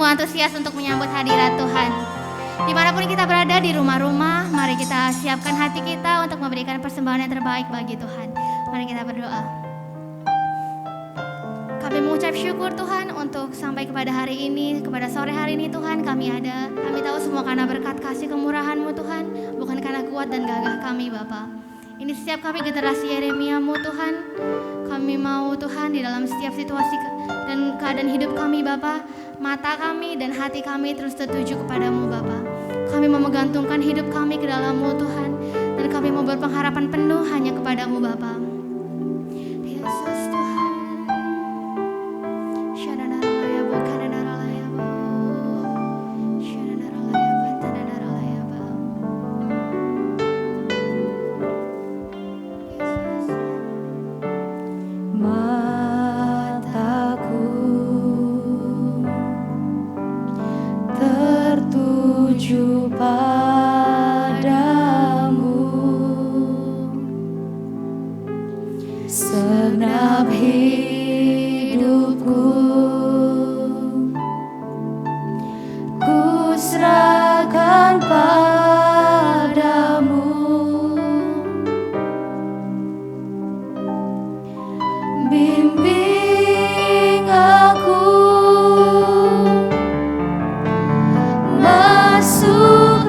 sungguh antusias untuk menyambut hadirat Tuhan. Dimanapun kita berada, di rumah-rumah, mari kita siapkan hati kita untuk memberikan persembahan yang terbaik bagi Tuhan. Mari kita berdoa. Kami mengucap syukur Tuhan untuk sampai kepada hari ini, kepada sore hari ini Tuhan kami ada. Kami tahu semua karena berkat kasih kemurahan-Mu Tuhan, bukan karena kuat dan gagah kami Bapa. Ini setiap kami generasi Yeremia-Mu Tuhan. Kami mau Tuhan di dalam setiap situasi dan keadaan hidup kami Bapa, mata kami dan hati kami terus tertuju kepadamu Bapa. Kami mau menggantungkan hidup kami ke dalam-Mu Tuhan, dan kami mau berpengharapan penuh hanya kepadamu Bapa. Yesus Tuhan. Tertuju padamu, segenap hidupku ku serahkan padamu. Bimbing aku masuk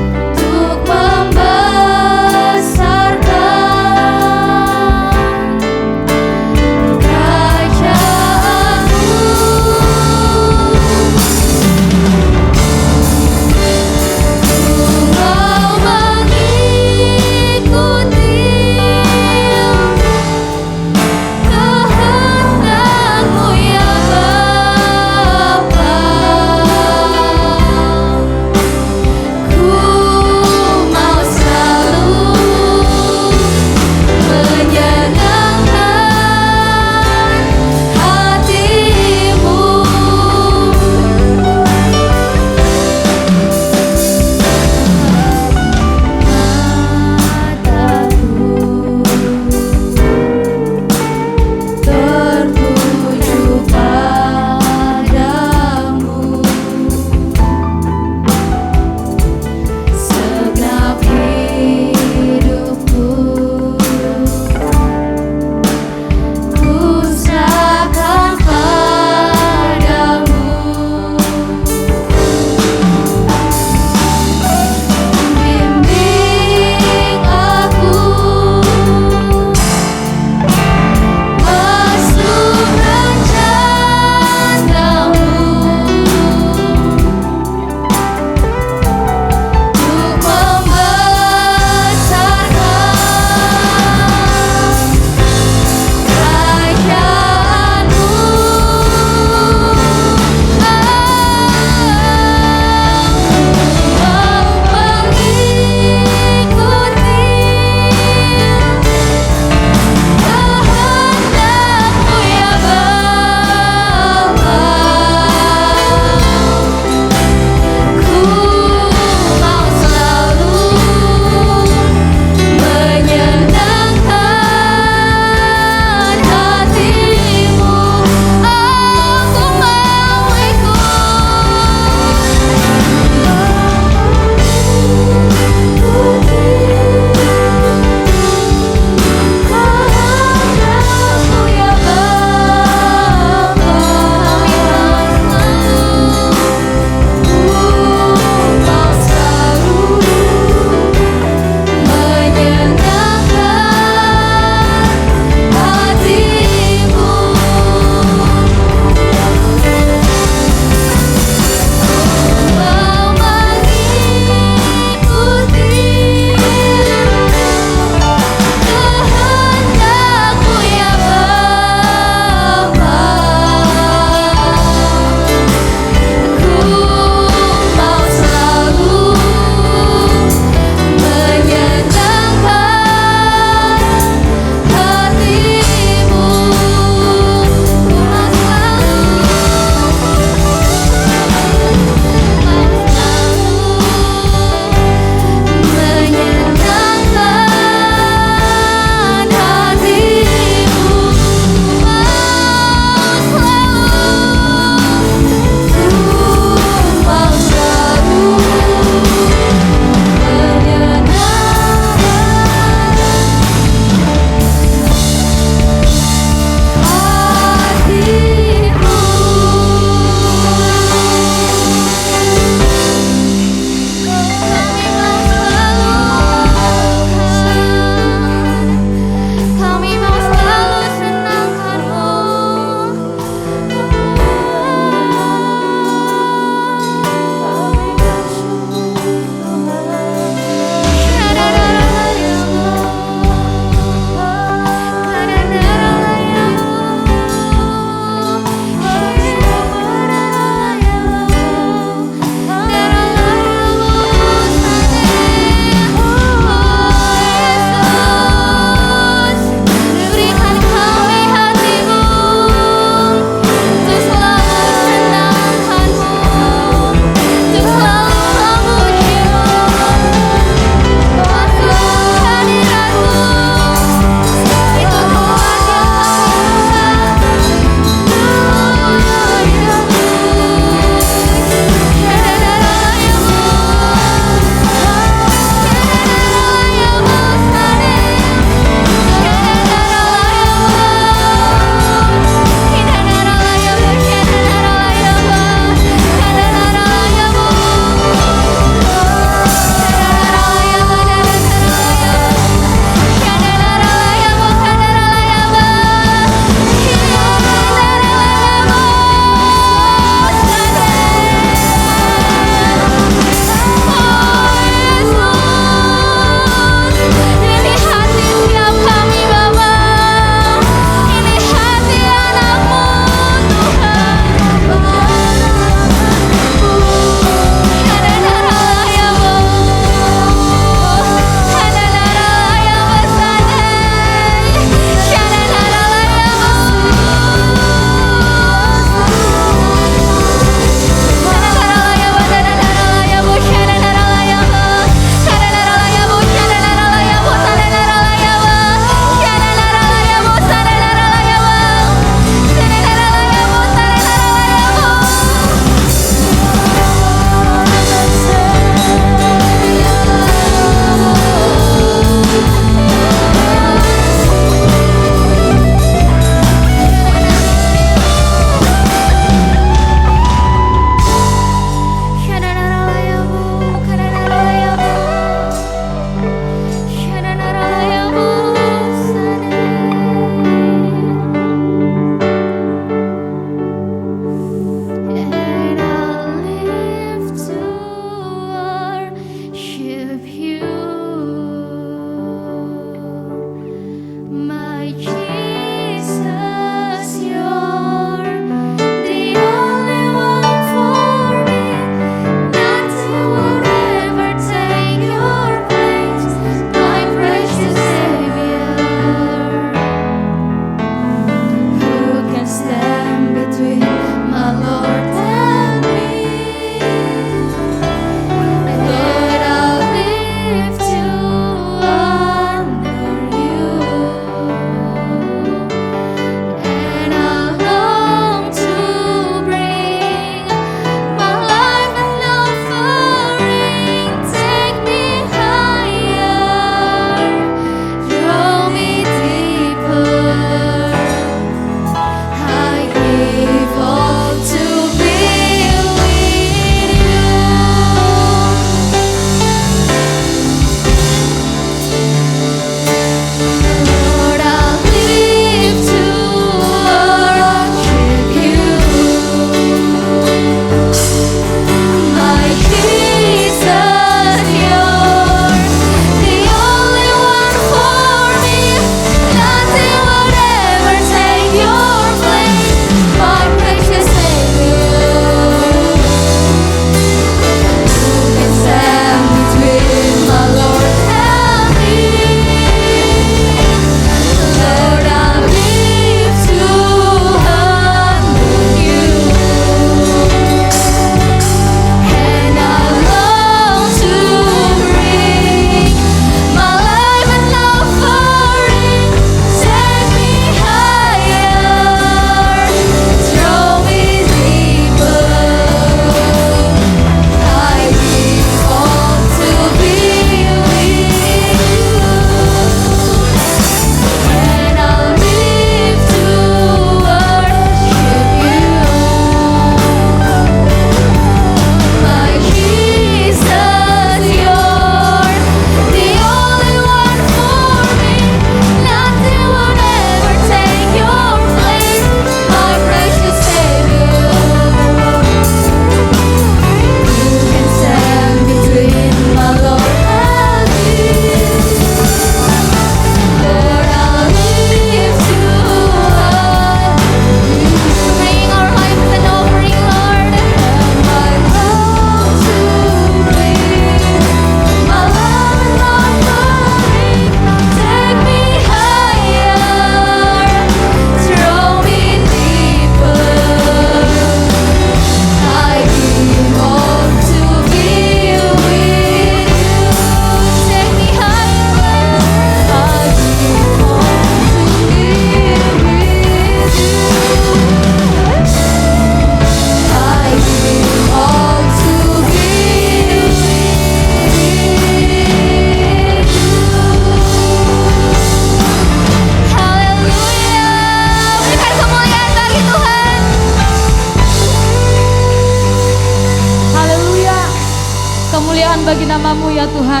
bagi nama-Mu ya Tuhan,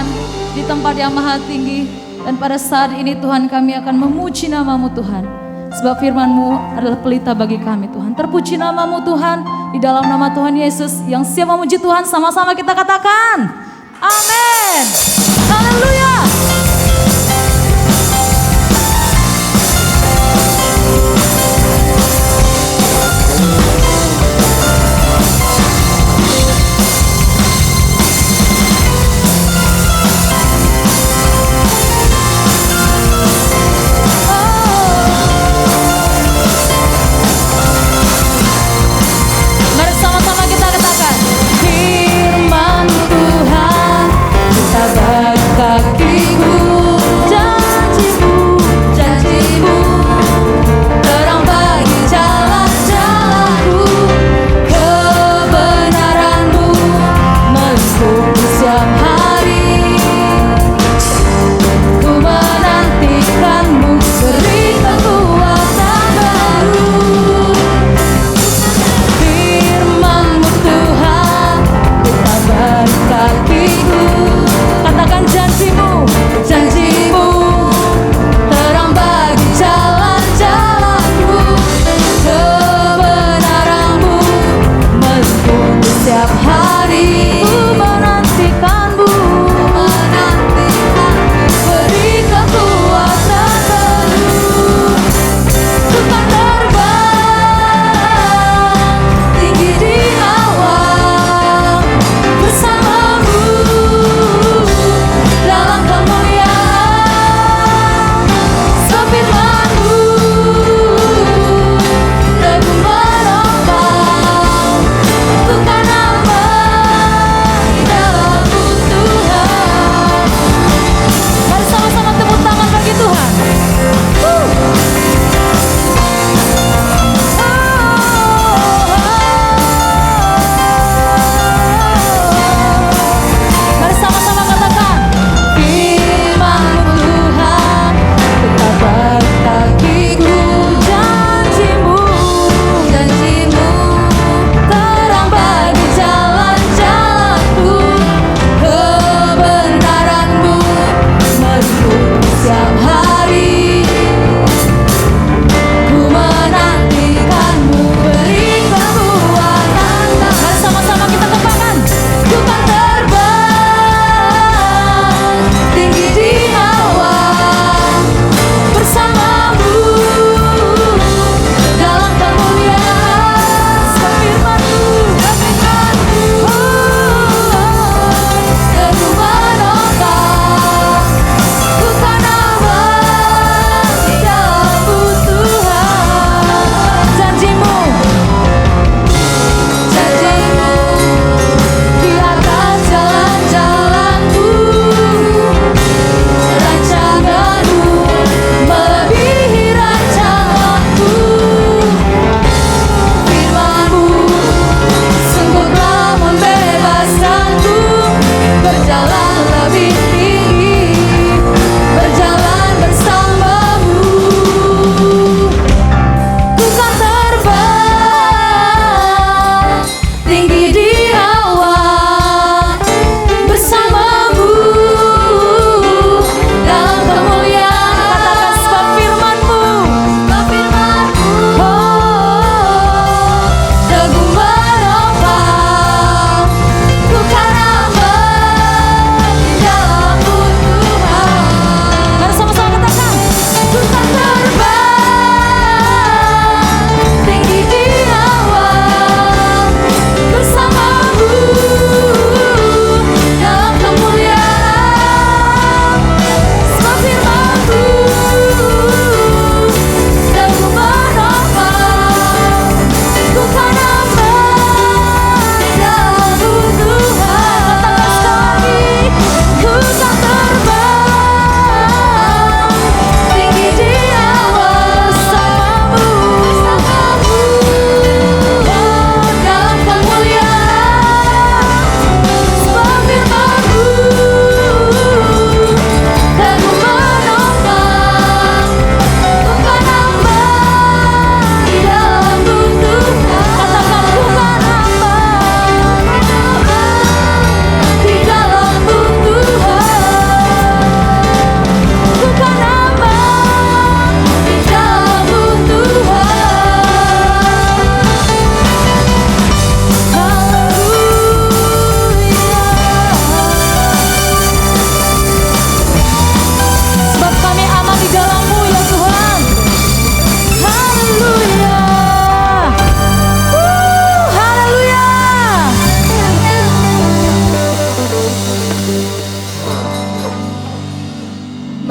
di tempat yang maha tinggi. Dan pada saat ini Tuhan, kami akan memuji nama-Mu Tuhan, sebab firman-Mu adalah pelita bagi kami Tuhan. Terpuji nama-Mu Tuhan, di dalam nama Tuhan Yesus. Yang siap memuji Tuhan, sama-sama kita katakan amin. Haleluya. Mari sama-sama kita katakan, firman Tuhan kita bagi kakiku.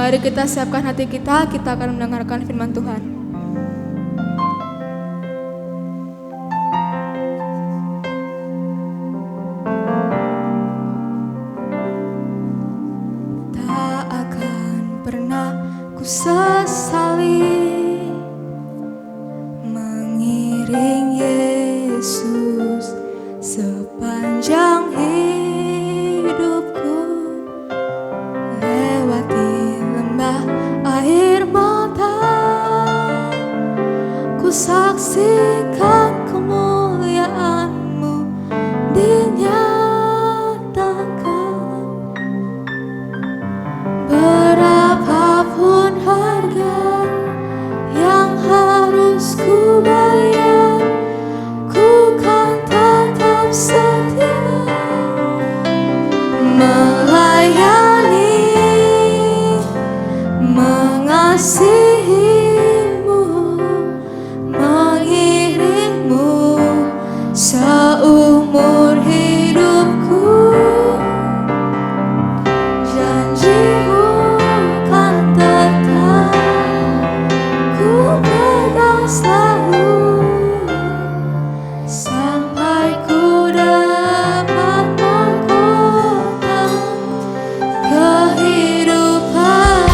Mari kita siapkan hati kita akan mendengarkan firman Tuhan. Tak akan pernah ku sesali mengiring Yesus sepanjang hidupku, lewati lembah air mata, ku saksikan kemuliaan-Mu dinyatakan. Berapapun harga yang harus ku bayar, ku kan tetap setia melayani, mengasihi-Mu, mengiring-Mu seumur hidupku. Janji-Mu kan tetap ku pegang selalu, sampai ku dapat mahkota kehidupan.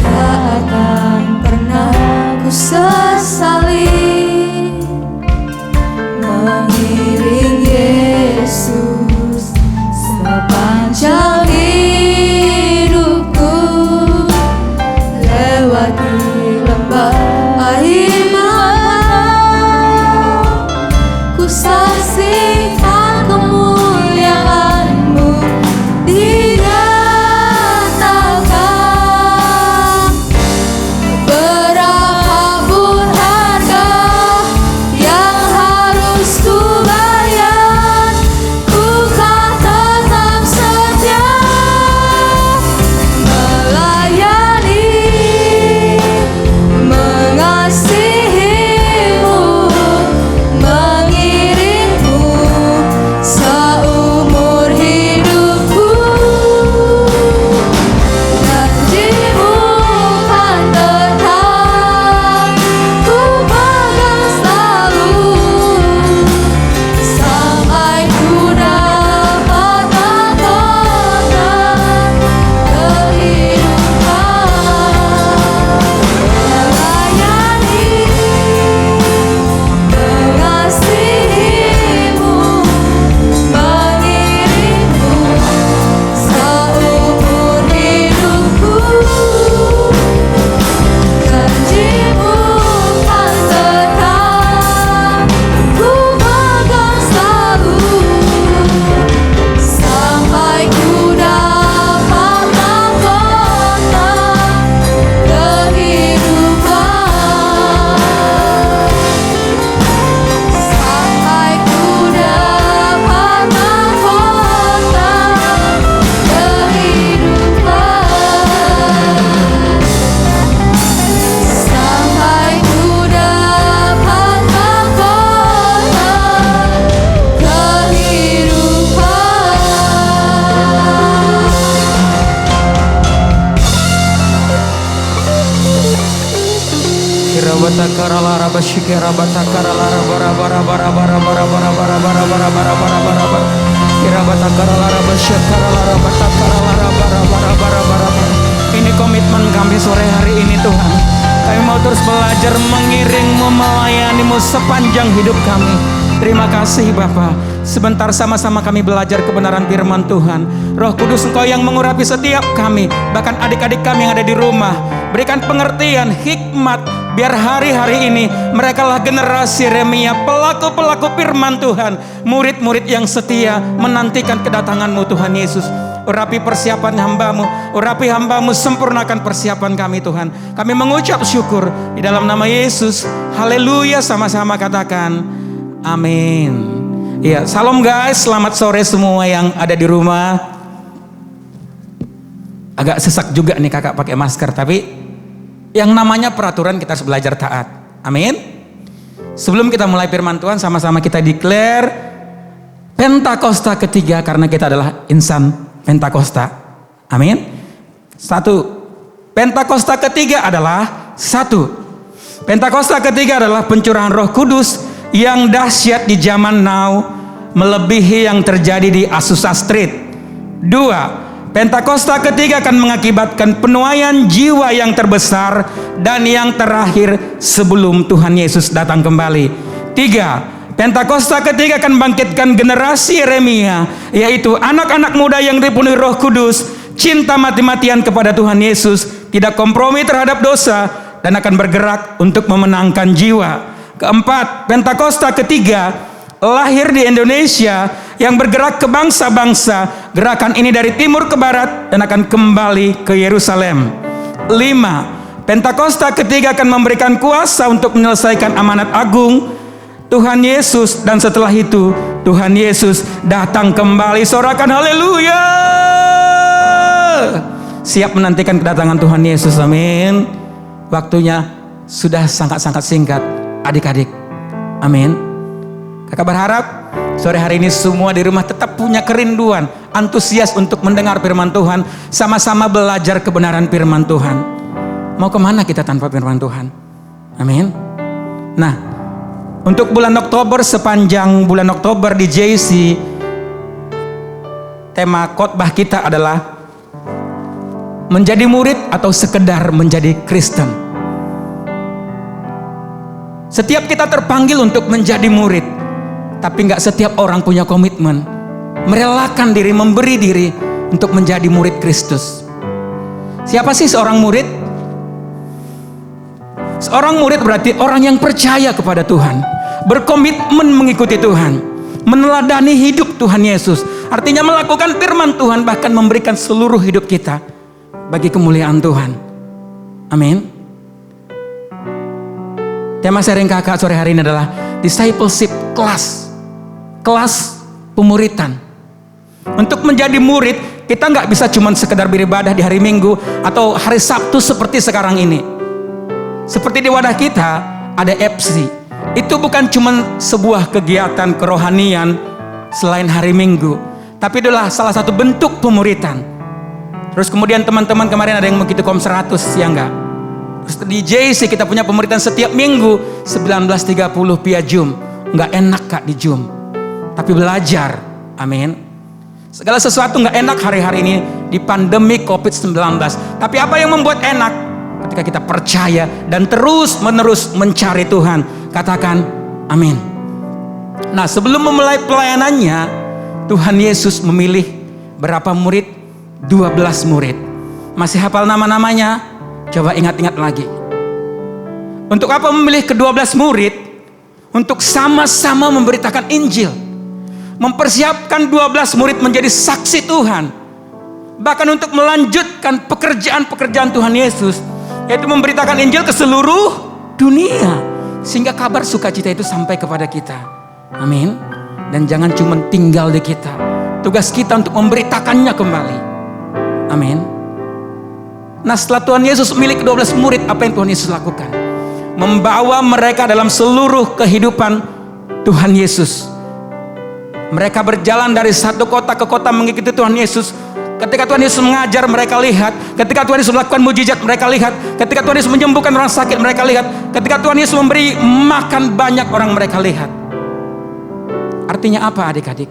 Tak akan pernah ku sesali mengiring Yesus sepanjang hidupku, lewati lembah air mata, ku saksikan kemuliaan-Mu dinyatakan. Berapapun harga yang harus ku bayar, ku kan tetap setia melayani, mengasihi-Mu, mengiring-Mu seumur hidupku. Janji-Mu kan tetap ku pegang selalu, sampai ku dapat mahkota kehidupan. Melayani, mengasihi-Mu, mengiring-Mu seumur hidupku. Janji-Mu kan tetap ku pegang selalu, sampai ku dapat mahkota kehidupan. Sampai ku dapat mahkota kehidupan. Sampai ku dapat mahkota Ini komitmen kami sore hari ini Tuhan. Kami mau terus belajar mengiring-Mu, melayani-Mu sepanjang hidup kami. Terima kasih Bapa. Sebentar sama-sama kami belajar kebenaran firman Tuhan. Roh Kudus, Engkau yang mengurapi setiap kami, bahkan adik-adik kami yang ada di rumah. Berikan pengertian, hikmat, biar hari-hari ini mereka lah generasi Yeremia, pelaku-pelaku firman Tuhan, murid-murid yang setia menantikan kedatangan-Mu Tuhan Yesus. Urapi persiapan hamba-Mu, urapi hamba-Mu, sempurnakan persiapan kami Tuhan. Kami mengucap syukur di dalam nama Yesus. Haleluya, sama-sama katakan amin. Ya, salam guys, selamat sore semua yang ada di rumah. Agak sesak juga nih kakak pakai masker, tapi yang namanya peraturan kita harus belajar taat. Amin. Sebelum kita mulai firman Tuhan, sama-sama kita declare Pentakosta ketiga karena kita adalah insan Pentakosta. Amin. Satu. Pentakosta ketiga adalah satu. Pentakosta ketiga adalah pencurahan Roh Kudus yang dahsyat di zaman now, melebihi yang terjadi di Azusa Street. Dua. Pentakosta ketiga akan mengakibatkan penuaian jiwa yang terbesar dan yang terakhir sebelum Tuhan Yesus datang kembali. Tiga, Pentakosta ketiga akan membangkitkan generasi Yeremia, yaitu anak-anak muda yang dipenuhi Roh Kudus, cinta mati-matian kepada Tuhan Yesus, tidak kompromi terhadap dosa, dan akan bergerak untuk memenangkan jiwa. Keempat, Pentakosta ketiga lahir di Indonesia yang bergerak ke bangsa-bangsa. Gerakan ini dari timur ke barat dan akan kembali ke Yerusalem. 5. Pentakosta ketiga akan memberikan kuasa untuk menyelesaikan amanat agung Tuhan Yesus, dan setelah itu Tuhan Yesus datang kembali. Sorakan haleluya. Siap menantikan kedatangan Tuhan Yesus. Amin. Waktunya sudah sangat-sangat singkat adik-adik. Amin. Kakak berharap sore hari ini semua di rumah tetap punya kerinduan, antusias untuk mendengar firman Tuhan, sama-sama belajar kebenaran firman Tuhan. Mau kemana kita tanpa firman Tuhan? Amin. Nah, untuk bulan Oktober, sepanjang bulan Oktober di JC, tema khotbah kita adalah menjadi murid atau sekedar menjadi Kristen. Setiap kita terpanggil untuk menjadi murid, tapi nggak setiap orang punya komitmen merelakan diri, memberi diri untuk menjadi murid Kristus. Siapa sih seorang murid? Seorang murid berarti orang yang percaya kepada Tuhan, berkomitmen mengikuti Tuhan, meneladani hidup Tuhan Yesus. Artinya melakukan firman Tuhan, bahkan memberikan seluruh hidup kita bagi kemuliaan Tuhan. Amin. Tema sharing kakak sore hari ini adalah discipleship class. Kelas pemuritan. Untuk menjadi murid, kita nggak bisa cuma sekedar beribadah di hari Minggu atau hari Sabtu seperti sekarang ini. Seperti di wadah kita ada FC. Itu bukan cuma sebuah kegiatan kerohanian selain hari Minggu, tapi adalah salah satu bentuk pemuritan. Terus kemudian teman-teman kemarin ada yang begitu kom 100, ya enggak? Terus di JC kita punya pemuritan setiap minggu 19.30 via Zoom. Nggak enak kak di Zoom, tapi belajar. Amin. Segala sesuatu nggak enak hari-hari ini di pandemi COVID-19. Tapi apa yang membuat enak? Ketika kita percaya dan terus-menerus mencari Tuhan. Katakan amin. Nah, sebelum memulai pelayanannya, Tuhan Yesus memilih berapa murid? 12 murid. Masih hafal nama-namanya? Coba ingat-ingat lagi. Untuk apa memilih ke-12 murid? Untuk sama-sama memberitakan Injil, mempersiapkan 12 murid menjadi saksi Tuhan, bahkan untuk melanjutkan pekerjaan-pekerjaan Tuhan Yesus, yaitu memberitakan Injil ke seluruh dunia, sehingga kabar sukacita itu sampai kepada kita. Amin. Dan jangan cuma tinggal di kita, tugas kita untuk memberitakannya kembali. Amin. Nah, setelah Tuhan Yesus memilih ke-12 murid, apa yang Tuhan Yesus lakukan? Membawa mereka dalam seluruh kehidupan Tuhan Yesus. Mereka berjalan dari satu kota ke kota mengikuti Tuhan Yesus. Ketika Tuhan Yesus mengajar, mereka lihat. Ketika Tuhan Yesus melakukan mujizat, mereka lihat. Ketika Tuhan Yesus menyembuhkan orang sakit, mereka lihat. Ketika Tuhan Yesus memberi makan banyak orang, mereka lihat. Artinya apa adik-adik?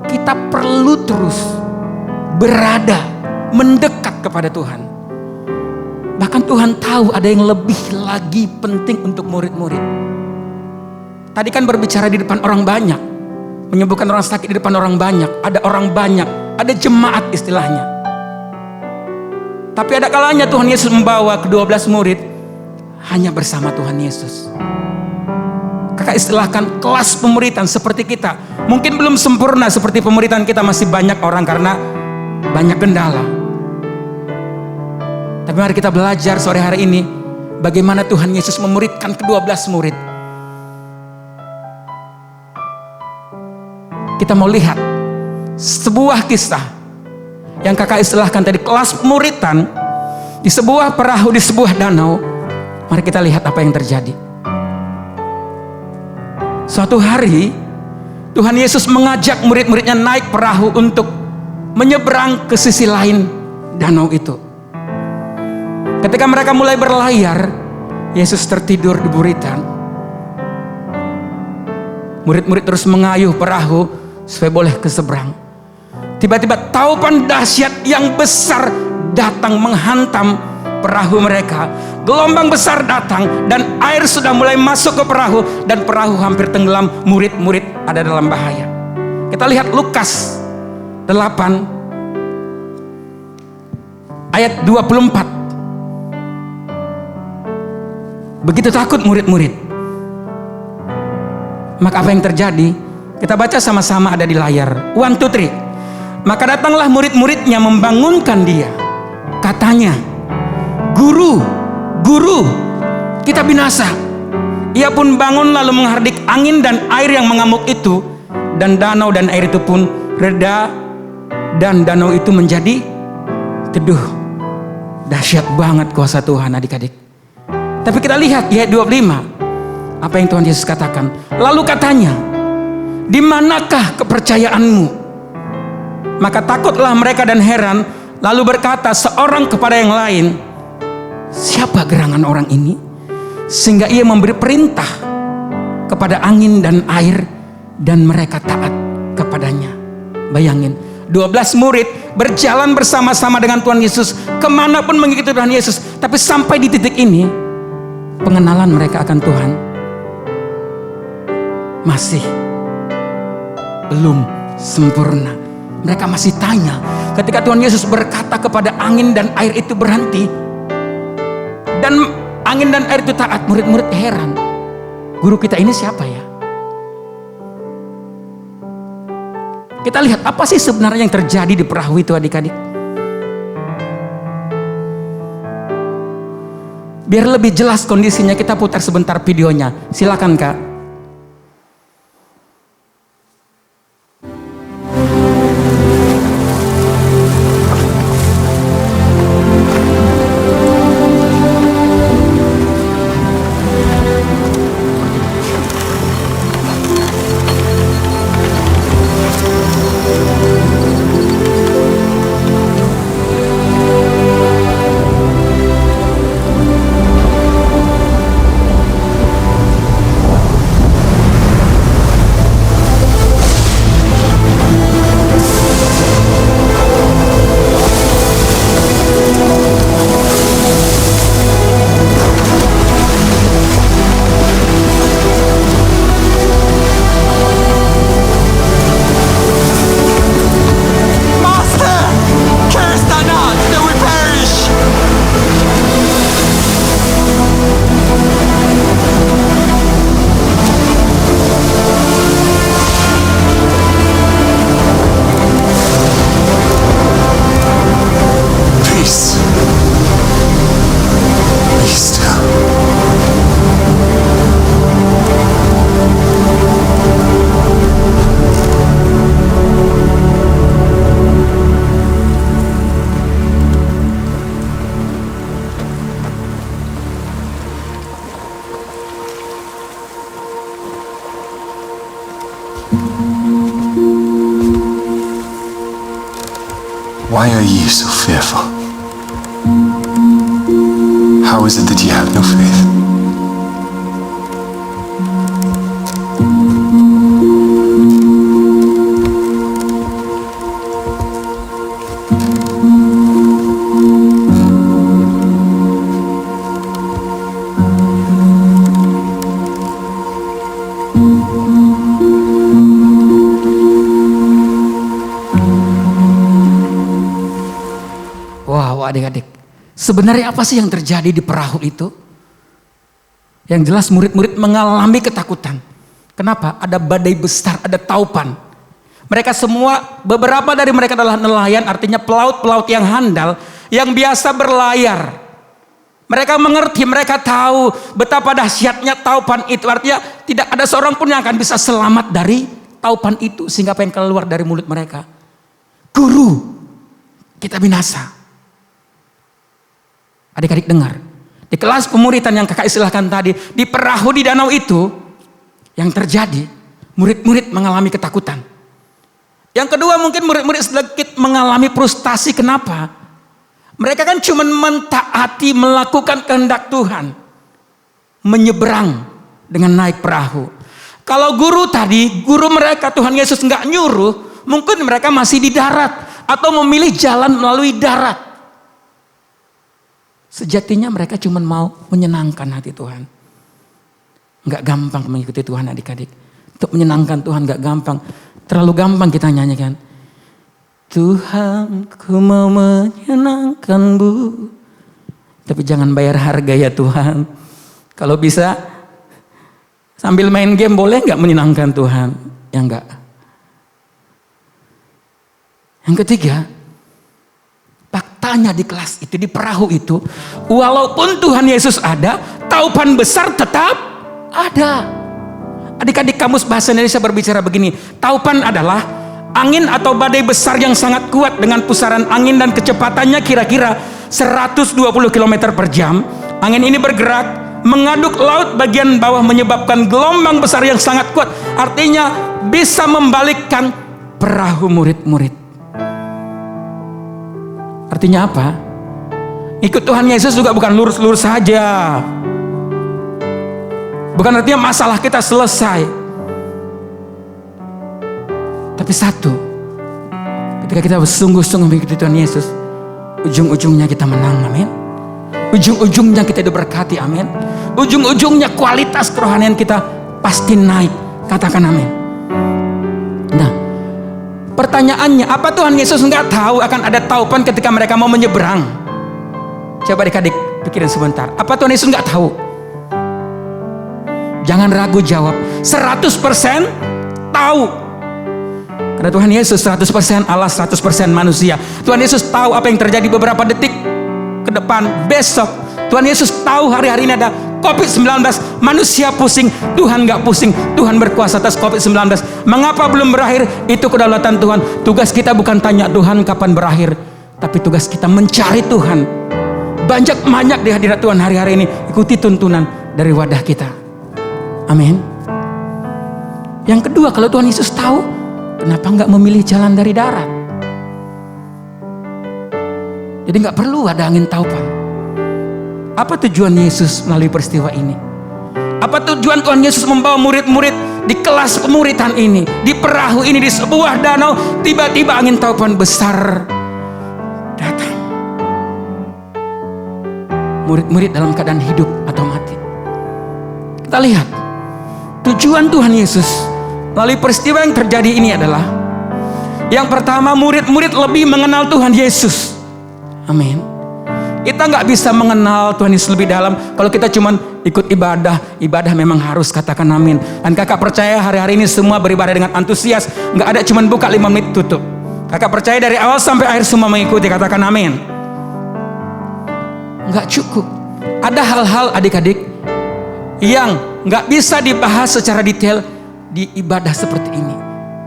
Kita perlu terus berada, mendekat kepada Tuhan. Bahkan Tuhan tahu ada yang lebih lagi penting untuk murid-murid. Tadi kan berbicara di depan orang banyak, menyembuhkan orang sakit di depan orang banyak, ada orang banyak, ada jemaat istilahnya. Tapi ada kalanya Tuhan Yesus membawa ke-12 murid hanya bersama Tuhan Yesus. Kakak istilahkan kelas pemuritan seperti kita. Mungkin belum sempurna seperti pemuritan kita, masih banyak orang karena banyak kendala. Tapi mari kita belajar sore hari ini bagaimana Tuhan Yesus memuridkan ke-12 murid. Kita mau lihat sebuah kisah yang kakak istilahkan tadi kelas pemuritan di sebuah perahu di sebuah danau. Mari kita lihat apa yang terjadi. Suatu hari Tuhan Yesus mengajak murid-muridnya naik perahu untuk menyeberang ke sisi lain danau itu. Ketika mereka mulai berlayar, Yesus tertidur di buritan. Murid-murid terus mengayuh perahu supaya boleh ke seberang. Tiba-tiba taupan dahsyat yang besar datang menghantam perahu mereka. Gelombang besar datang dan air sudah mulai masuk ke perahu dan perahu hampir tenggelam. Murid-murid ada dalam bahaya. Kita lihat Lukas 8 ayat 24. Begitu takut murid-murid. Maka apa yang terjadi? Kita baca sama-sama, ada di layar. 1, 2, 3. Maka datanglah murid-muridnya membangunkan dia. Katanya, Guru, Guru, kita binasa. Ia pun bangun lalu menghardik angin dan air yang mengamuk itu. Dan danau dan air itu pun reda. Dan danau itu menjadi teduh. Dahsyat banget kuasa Tuhan, adik-adik. Tapi kita lihat di ayat 25. Apa yang Tuhan Yesus katakan. Lalu katanya, di manakah kepercayaanmu? Maka takutlah mereka dan heran. Lalu berkata seorang kepada yang lain, siapa gerangan orang ini? Sehingga ia memberi perintah kepada angin dan air, dan mereka taat kepadanya. Bayangin, 12 murid berjalan bersama-sama dengan Tuhan Yesus, kemanapun mengikuti Tuhan Yesus. Tapi sampai di titik ini, pengenalan mereka akan Tuhan masih belum sempurna. Mereka masih tanya. Ketika Tuhan Yesus berkata kepada angin dan air itu berhenti, dan angin dan air itu taat, murid-murid heran. Guru kita ini siapa ya? Kita lihat apa sih sebenarnya yang terjadi di perahu itu, adik-adik. Biar lebih jelas kondisinya, kita putar sebentar videonya. Silakan, Kak. Why are ye so fearful? How is it that ye have no faith? Adik-adik, sebenarnya apa sih yang terjadi di perahu itu? Yang jelas murid-murid mengalami ketakutan. Kenapa? Ada badai besar, ada taupan. Mereka semua, beberapa dari mereka adalah nelayan, artinya pelaut-pelaut yang handal, yang biasa berlayar. Mereka mengerti, mereka tahu betapa dahsyatnya taupan itu. Artinya tidak ada seorang pun yang akan bisa selamat dari taupan itu. Sehingga apa yang keluar dari mulut mereka? Guru, kita binasa. Adik-adik dengar, di kelas pemuritan yang kakak istilahkan tadi, di perahu di danau itu, yang terjadi, murid-murid mengalami ketakutan. Yang kedua mungkin murid-murid sedikit mengalami frustasi. Kenapa? Mereka kan cuma mentaati, melakukan kehendak Tuhan. Menyeberang dengan naik perahu. Kalau guru mereka Tuhan Yesus nggak nyuruh, mungkin mereka masih di darat. Atau memilih jalan melalui darat. Sejatinya mereka cuma mau menyenangkan hati Tuhan. Nggak gampang mengikuti Tuhan adik-adik. Untuk menyenangkan Tuhan nggak gampang. Terlalu gampang kita nyanyikan. Tuhan, ku mau menyenangkan-Mu. Tapi jangan bayar harga ya Tuhan. Kalau bisa sambil main game boleh nggak menyenangkan Tuhan? Ya enggak. Yang ketiga, faktanya di kelas itu, di perahu itu, walaupun Tuhan Yesus ada, taupan besar tetap ada. Adik-adik kamus bahasa Indonesia berbicara begini, taupan adalah angin atau badai besar yang sangat kuat dengan pusaran angin dan kecepatannya kira-kira 120 km per jam. Angin ini bergerak, mengaduk laut bagian bawah menyebabkan gelombang besar yang sangat kuat. Artinya bisa membalikkan perahu murid-murid. Artinya apa? Ikut Tuhan Yesus juga bukan lurus-lurus saja. Bukan artinya masalah kita selesai. Tapi satu, ketika kita bersungguh-sungguh mengikuti Tuhan Yesus, ujung-ujungnya kita menang, amin. Ujung-ujungnya kita diberkati, amin. Ujung-ujungnya kualitas kerohanian kita pasti naik, katakan amin. Nah, pertanyaannya, apa Tuhan Yesus nggak tahu akan ada taupan ketika mereka mau menyeberang? Coba adik-adik pikirin sebentar. Apa Tuhan Yesus nggak tahu? Jangan ragu jawab. 100% tahu. Karena Tuhan Yesus 100% Allah, 100% manusia. Tuhan Yesus tahu apa yang terjadi beberapa detik ke depan, besok. Tuhan Yesus tahu hari-hari ini ada COVID-19. Manusia pusing, Tuhan nggak pusing. Tuhan berkuasa atas COVID-19. Mengapa belum berakhir? Itu kedaulatan Tuhan. Tugas kita bukan tanya Tuhan kapan berakhir, tapi tugas kita mencari Tuhan. Banyak di hadirat Tuhan hari-hari ini. Ikuti tuntunan dari wadah kita. Amin. Yang kedua, kalau Tuhan Yesus tahu, kenapa nggak memilih jalan dari darat? Jadi nggak perlu ada angin taupan. Apa tujuan Yesus melalui peristiwa ini? Apa tujuan Tuhan Yesus membawa murid-murid di kelas pemuritan ini, di perahu ini, di sebuah danau, tiba-tiba angin taupan besar datang. Murid-murid dalam keadaan hidup atau mati. Kita lihat, tujuan Tuhan Yesus melalui peristiwa yang terjadi ini adalah, yang pertama, murid-murid lebih mengenal Tuhan Yesus. Amin. Kita nggak bisa mengenal Tuhan Yesus lebih dalam kalau kita cuma ikut ibadah. Ibadah memang harus, katakan amin. Dan kakak percaya hari-hari ini semua beribadah dengan antusias. Nggak ada cuma buka 5 menit tutup. Kakak percaya dari awal sampai akhir semua mengikuti, katakan amin. Nggak cukup. Ada hal-hal adik-adik yang nggak bisa dibahas secara detail di ibadah seperti ini,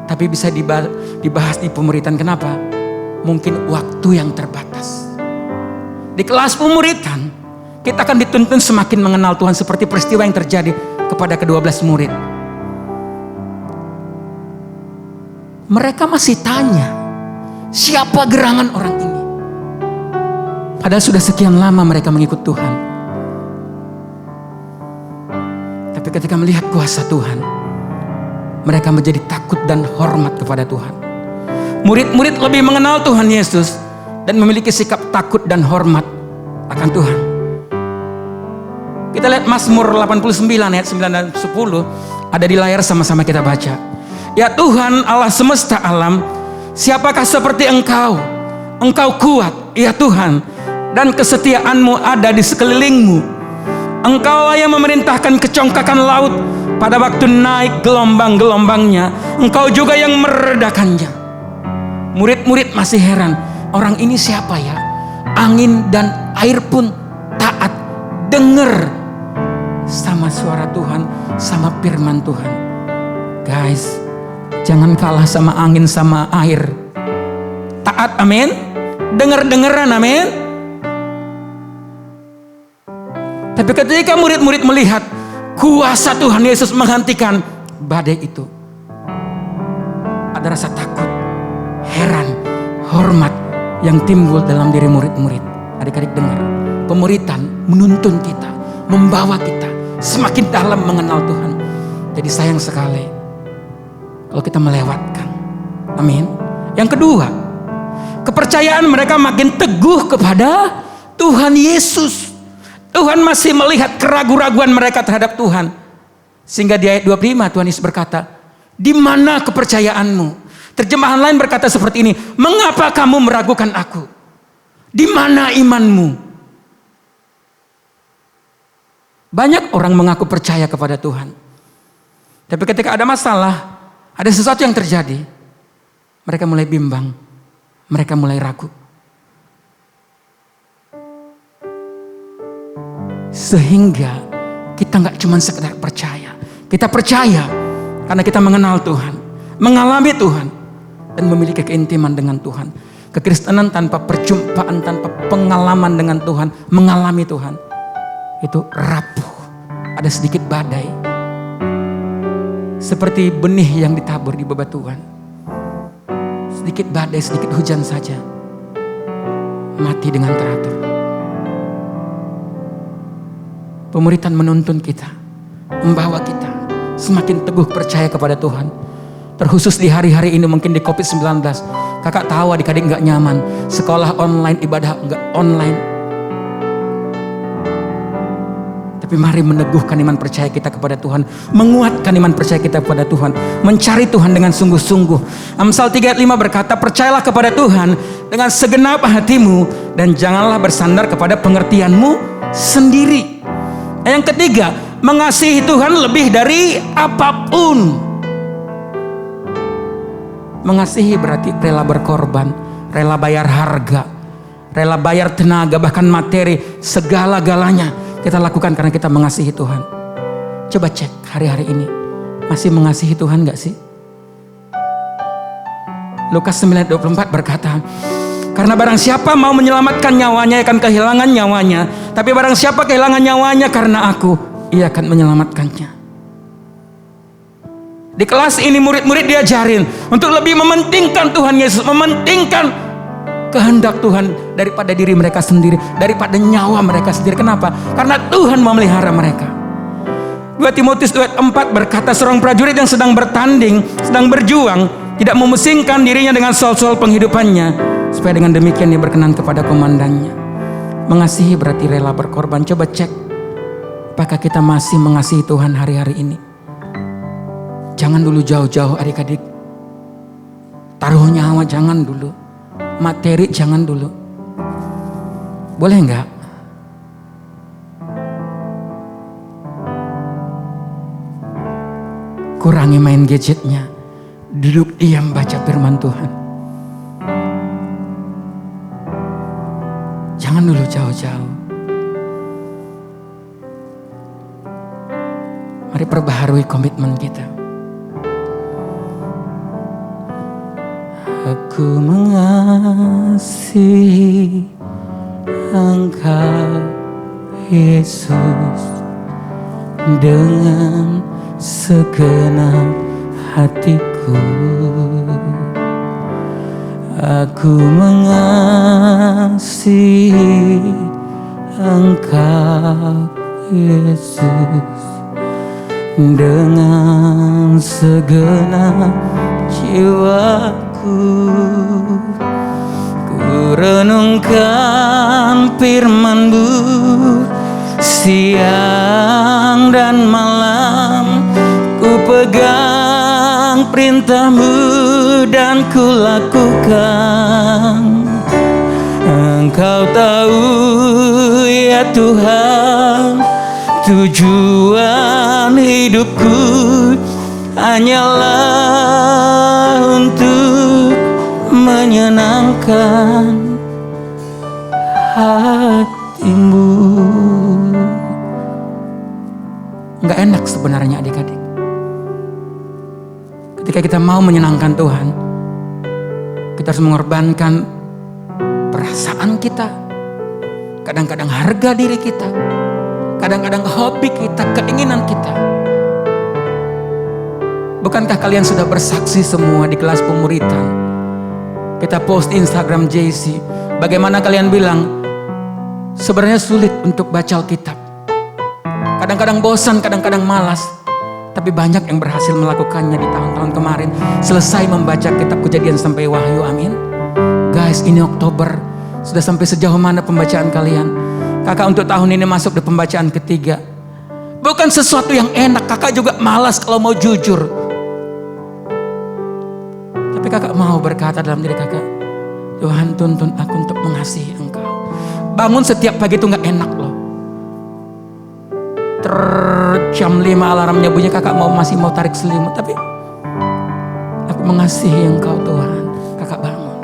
tapi bisa dibahas di pemuritan. Kenapa? Mungkin waktu yang terbatas. Di kelas pemuritan, kita akan dituntun semakin mengenal Tuhan seperti peristiwa yang terjadi kepada ke-12 murid. Mereka masih tanya, siapa gerangan orang ini? Padahal sudah sekian lama mereka mengikut Tuhan. Tapi ketika melihat kuasa Tuhan, mereka menjadi takut dan hormat kepada Tuhan. Murid-murid lebih mengenal Tuhan Yesus dan memiliki sikap takut dan hormat akan Tuhan. Kita lihat Mazmur 89 ayat 9 dan 10 ada di layar, sama-sama kita baca. Ya Tuhan Allah semesta alam, siapakah seperti Engkau? Engkau kuat, ya Tuhan, dan kesetiaan-Mu ada di sekelilingmu. Engkaulah yang memerintahkan kecongkakan laut pada waktu naik gelombang-gelombangnya. Engkau juga yang meredakannya. Murid-murid masih heran, orang ini siapa ya? Angin dan air pun taat, dengar sama suara Tuhan, sama firman Tuhan. Guys, jangan kalah sama angin sama air. Taat, amin. Dengar-dengaran, amin. Tapi ketika murid-murid melihat kuasa Tuhan Yesus menghentikan badai itu, ada rasa takut, heran, hormat yang timbul dalam diri murid-murid. Adik-adik dengar, pemuritan menuntun kita, membawa kita semakin dalam mengenal Tuhan. Jadi sayang sekali kalau kita melewatkan. Amin. Yang kedua, kepercayaan mereka makin teguh kepada Tuhan Yesus. Tuhan masih melihat keraguan-raguan mereka terhadap Tuhan. Sehingga di ayat 25 Tuhan Yesus berkata, "Di mana kepercayaanmu?" Terjemahan lain berkata seperti ini, "Mengapa kamu meragukan aku? Di mana imanmu?" Banyak orang mengaku percaya kepada Tuhan. Tapi ketika ada masalah, ada sesuatu yang terjadi, mereka mulai bimbang, mereka mulai ragu. Sehingga kita gak cuma sekedar percaya. Kita percaya karena kita mengenal Tuhan, mengalami Tuhan, dan memiliki keintiman dengan Tuhan. Kekristenan tanpa perjumpaan, tanpa pengalaman dengan Tuhan, mengalami Tuhan, itu rapuh. Ada sedikit badai, seperti benih yang ditabur di bebatuan. Sedikit badai, sedikit hujan saja, mati dengan teratur. Pemuritan menuntun kita, membawa kita semakin teguh percaya kepada Tuhan. Terkhusus di hari-hari ini, mungkin di COVID-19, kakak tahu adik-adik gak nyaman. Sekolah online, ibadah gak online. Tapi mari meneguhkan iman percaya kita kepada Tuhan, menguatkan iman percaya kita kepada Tuhan, mencari Tuhan dengan sungguh-sungguh. Amsal 3 ayat 5 berkata, "Percayalah kepada Tuhan dengan segenap hatimu, dan janganlah bersandar kepada pengertianmu sendiri." Yang ketiga, mengasihi Tuhan lebih dari apapun. Mengasihi berarti rela berkorban, rela bayar harga, rela bayar tenaga, bahkan materi, segala-galanya kita lakukan karena kita mengasihi Tuhan. Coba cek hari-hari ini, masih mengasihi Tuhan gak sih? Lukas 9:24 berkata, "Karena barang siapa mau menyelamatkan nyawanya akan kehilangan nyawanya, tapi barang siapa kehilangan nyawanya karena aku, ia akan menyelamatkannya." Di kelas ini murid-murid diajarin untuk lebih mementingkan Tuhan Yesus, mementingkan kehendak Tuhan daripada diri mereka sendiri, daripada nyawa mereka sendiri. Kenapa? Karena Tuhan memelihara mereka. 2 Timotius 2:4 berkata, "Seorang prajurit yang sedang bertanding, sedang berjuang, tidak memusingkan dirinya dengan soal-soal penghidupannya, supaya dengan demikian dia berkenan kepada komandannya." Mengasihi berarti rela berkorban. Coba cek, apakah kita masih mengasihi Tuhan hari-hari ini? Jangan dulu jauh-jauh adik-adik. Taruh nyawa jangan dulu. Materi jangan dulu. Boleh enggak? Kurangi main gadgetnya. Duduk diam baca firman Tuhan. Jangan dulu jauh-jauh. Mari perbaharui komitmen kita. Aku mengasihi Engkau Yesus dengan segenap hatiku. Aku mengasihi Engkau Yesus dengan segenap jiwaku. Ku renungkan firman-Mu siang dan malam, ku pegang perintah-Mu dan ku lakukan. Engkau tahu ya Tuhan, tujuan hidupku hanyalah untuk menyenangkan hati-Mu. Nggak enak sebenarnya adik-adik. Ketika kita mau menyenangkan Tuhan, kita harus mengorbankan perasaan kita, kadang-kadang harga diri kita, kadang-kadang hobi kita, keinginan kita. Bukankah kalian sudah bersaksi semua di kelas pemuritan? Kita post di Instagram JC, bagaimana kalian bilang sebenarnya sulit untuk baca Alkitab. Kadang-kadang bosan, kadang-kadang malas. Tapi banyak yang berhasil melakukannya di tahun-tahun kemarin. Selesai membaca kitab Kejadian sampai Wahyu, amin. Guys, ini Oktober. Sudah sampai sejauh mana pembacaan kalian? Kakak untuk tahun ini masuk di pembacaan ketiga. Bukan sesuatu yang enak, kakak juga malas kalau mau jujur. Tapi kakak mau berkata dalam diri kakak, Tuhan tuntun aku untuk mengasihi Engkau. Bangun setiap pagi itu gak enak loh. Jam 5 alarmnya bunyi, kakak masih mau tarik selimut. Tapi aku mengasihi Engkau Tuhan. Kakak bangun.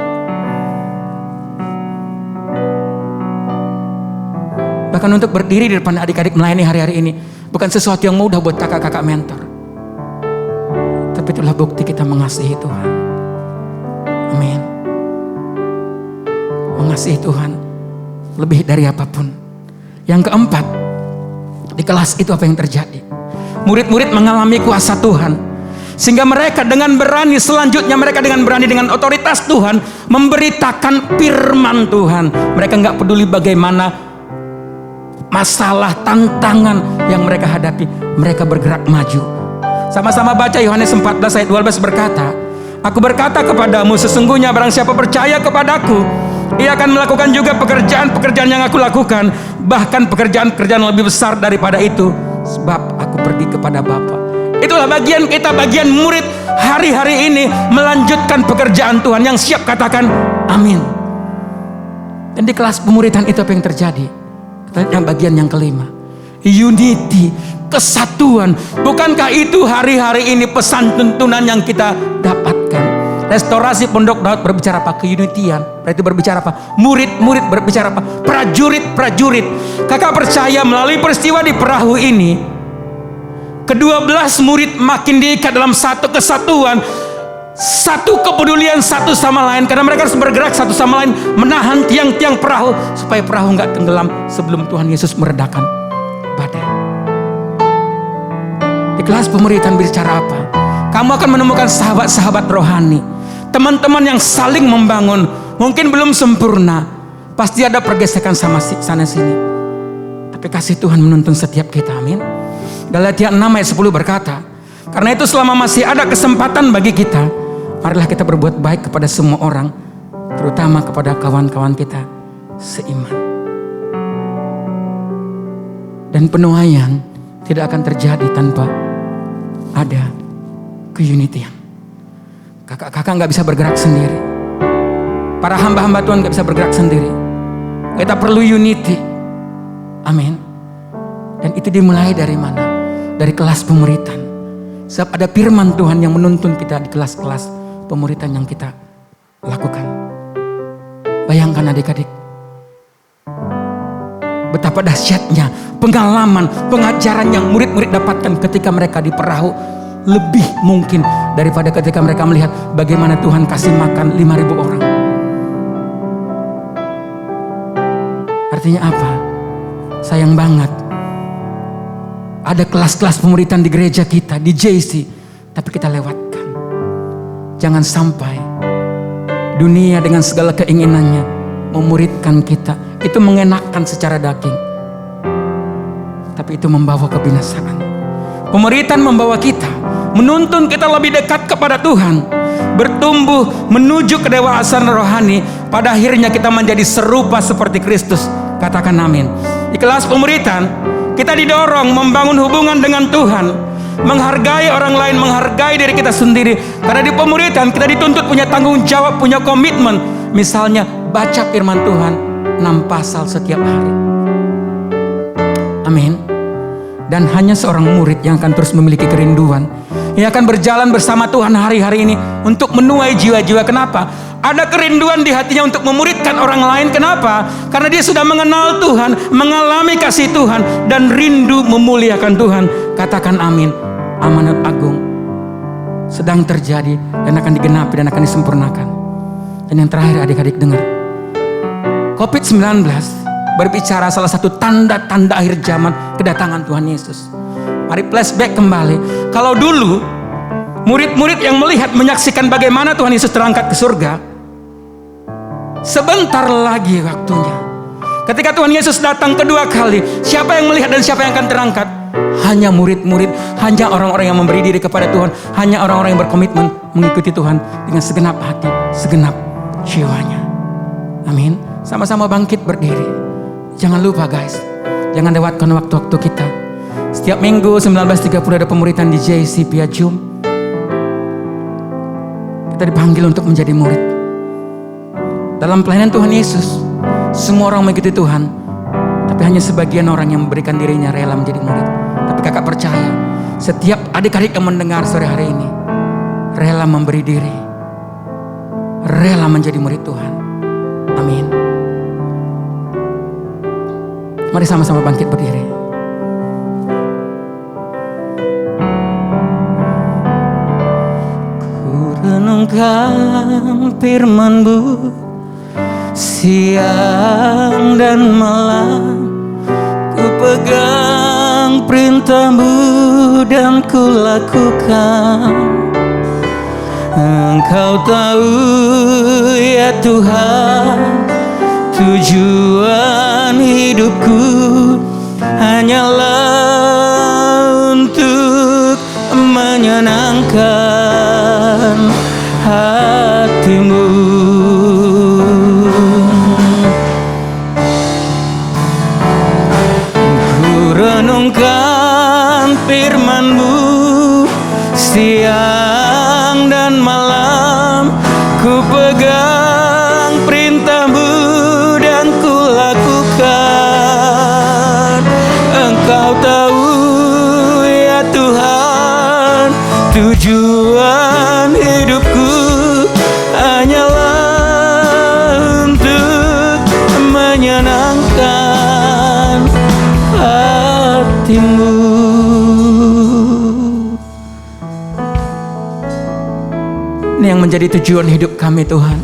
Bahkan untuk berdiri di depan adik-adik melayani hari-hari ini bukan sesuatu yang mudah buat kakak-kakak mentor. Tapi itulah bukti kita mengasihi Tuhan. Amin. Mengasihi Tuhan lebih dari apapun. Yang keempat, di kelas itu apa yang terjadi? Murid-murid mengalami kuasa Tuhan, sehingga mereka dengan berani, selanjutnya mereka dengan berani, dengan otoritas Tuhan memberitakan firman Tuhan. Mereka nggak peduli bagaimana masalah, tantangan yang mereka hadapi, mereka bergerak maju. Sama-sama baca Yohanes 14 ayat 12 berkata, aku berkata kepadamu, sesungguhnya barang siapa percaya kepadaku, ia akan melakukan juga pekerjaan-pekerjaan yang aku lakukan, bahkan pekerjaan-pekerjaan lebih besar daripada itu, sebab aku pergi kepada Bapa. Itulah bagian kita, bagian murid hari-hari ini, melanjutkan pekerjaan Tuhan. Yang siap katakan amin. Dan di kelas pemuritan itu apa yang terjadi? Yang bagian yang kelima, unity, kesatuan. Bukankah itu hari-hari ini pesan tuntunan yang kita dapatkan? Restorasi Pondok Daud berbicara apa? Keunitian. Berarti berbicara apa? Murid-murid berbicara apa? Prajurit-prajurit. Kakak percaya melalui peristiwa di perahu ini, ke-12 murid makin diikat dalam satu kesatuan, satu kepedulian satu sama lain. Karena mereka harus bergerak satu sama lain, menahan tiang-tiang perahu supaya perahu nggak tenggelam sebelum Tuhan Yesus meredakan badai. Di kelas pemuritan berbicara apa? Kamu akan menemukan sahabat-sahabat rohani, teman-teman yang saling membangun. Mungkin belum sempurna, pasti ada pergesekan sama sana sini, tapi kasih Tuhan menuntun setiap kita, amin. Galatia 6 ayat 10 berkata, karena itu selama masih ada kesempatan bagi kita, marilah kita berbuat baik kepada semua orang, terutama kepada kawan-kawan kita seiman. Dan penuaian tidak akan terjadi tanpa ada keunitian. Kakak-kakak gak bisa bergerak sendiri. Para hamba-hamba Tuhan gak bisa bergerak sendiri. Kita perlu unity. Amin. Dan itu dimulai dari mana? Dari kelas pemuritan. Sebab ada firman Tuhan yang menuntun kita di kelas-kelas pemuritan yang kita lakukan. Bayangkan adik-adik, betapa dahsyatnya pengalaman, pengajaran yang murid-murid dapatkan ketika mereka di perahu, lebih mungkin daripada ketika mereka melihat bagaimana Tuhan kasih makan 5.000 orang. Artinya apa? Sayang banget ada kelas-kelas pemuritan di gereja kita, di JC, tapi kita lewatkan. Jangan sampai dunia dengan segala keinginannya memuridkan kita. Itu mengenakkan secara daging, tapi itu membawa kebinasaan. Pemuritan membawa kita, menuntun kita lebih dekat kepada Tuhan, bertumbuh menuju kedewasaan rohani. Pada akhirnya kita menjadi serupa seperti Kristus. Katakan amin. Di kelas pemuritan kita didorong membangun hubungan dengan Tuhan, menghargai orang lain, menghargai diri kita sendiri. Karena di pemuritan kita dituntut punya tanggung jawab, punya komitmen. Misalnya baca firman Tuhan 6 pasal setiap hari. Amin. Dan hanya seorang murid yang akan terus memiliki kerinduan, yang akan berjalan bersama Tuhan hari-hari ini untuk menuai jiwa-jiwa. Kenapa? Ada kerinduan di hatinya untuk memuridkan orang lain. Kenapa? Karena dia sudah mengenal Tuhan, mengalami kasih Tuhan, dan rindu memuliakan Tuhan. Katakan amin. Amanat agung sedang terjadi dan akan digenapi dan akan disempurnakan. Dan yang terakhir adik-adik dengar, COVID-19 berbicara salah satu tanda-tanda akhir zaman, kedatangan Tuhan Yesus. Mari flashback kembali. Kalau dulu murid-murid yang melihat, menyaksikan bagaimana Tuhan Yesus terangkat ke surga. Sebentar lagi waktunya. Ketika Tuhan Yesus datang kedua kali, siapa yang melihat dan siapa yang akan terangkat? Hanya murid-murid, hanya orang-orang yang memberi diri kepada Tuhan, hanya orang-orang yang berkomitmen mengikuti Tuhan dengan segenap hati, segenap jiwanya. Amin. Sama-sama bangkit berdiri. Jangan lupa guys, jangan lewatkan waktu-waktu kita. Setiap minggu 19.30 ada pemuritan di JC via Zoom. Kita dipanggil untuk menjadi murid. Dalam pelayanan Tuhan Yesus, semua orang mengikuti Tuhan, tapi hanya sebagian orang yang memberikan dirinya rela menjadi murid. Tapi kakak percaya, setiap adik-adik yang mendengar sore hari ini rela memberi diri, rela menjadi murid Tuhan. Amin. Mari sama-sama bangkit berdiri. Ku renungkan firman-Mu siang dan malam, ku pegang perintah-Mu dan ku lakukan. Engkau tahu ya Tuhan, tujuan hidupku hanyalah untuk menyenangkan hati-Mu. Renungkan firman-Mu siang dan malam, ku pegang perintah-Mu dan ku lakukan. Engkau tahu ya Tuhan, tujuan hidupku hanyalah untuk menyenangkan hati-Mu. Ini yang menjadi tujuan hidup kami Tuhan.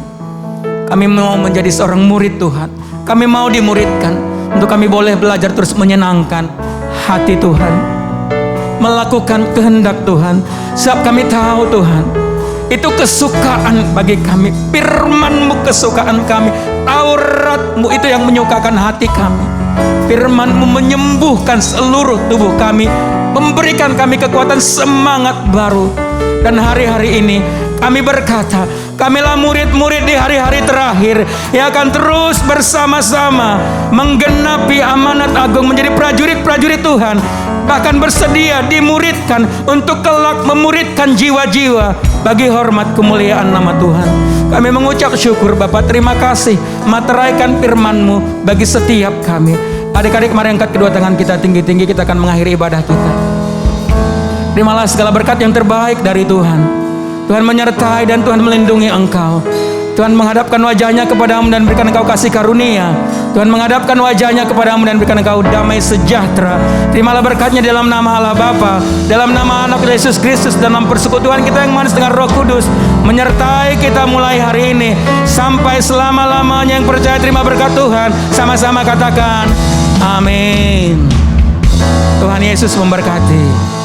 Kami mau menjadi seorang murid Tuhan. Kami mau dimuridkan untuk kami boleh belajar terus menyenangkan hati Tuhan, melakukan kehendak Tuhan. Sebab kami tahu Tuhan, itu kesukaan bagi kami. Firman-Mu kesukaan kami, Taurat-Mu itu yang menyukakan hati kami. Firman-Mu menyembuhkan seluruh tubuh kami, memberikan kami kekuatan semangat baru. Dan hari-hari ini kami berkata, kamilah murid-murid di hari-hari terakhir yang akan terus bersama-sama menggenapi amanat agung menjadi prajurit-prajurit Tuhan. Bahkan bersedia dimuridkan untuk kelak memuridkan jiwa-jiwa bagi hormat kemuliaan nama Tuhan. Kami mengucap syukur Bapa, terima kasih materaikan firman-Mu bagi setiap kami. Adik-adik, mari angkat kedua tangan kita tinggi-tinggi, kita akan mengakhiri ibadah kita. Terimalah segala berkat yang terbaik dari Tuhan. Tuhan menyertai dan Tuhan melindungi engkau. Tuhan menghadapkan wajahnya kepadamu dan berikan engkau kasih karunia. Tuhan menghadapkan wajahnya kepadamu dan berikan engkau damai sejahtera. Terimalah berkatnya dalam nama Allah Bapa, dalam nama Anak Yesus Kristus, dalam persekutuan kita yang manis dengan Roh Kudus, menyertai kita mulai hari ini sampai selama-lamanya. Yang percaya terima berkat Tuhan, sama-sama katakan amin. Tuhan Yesus memberkati.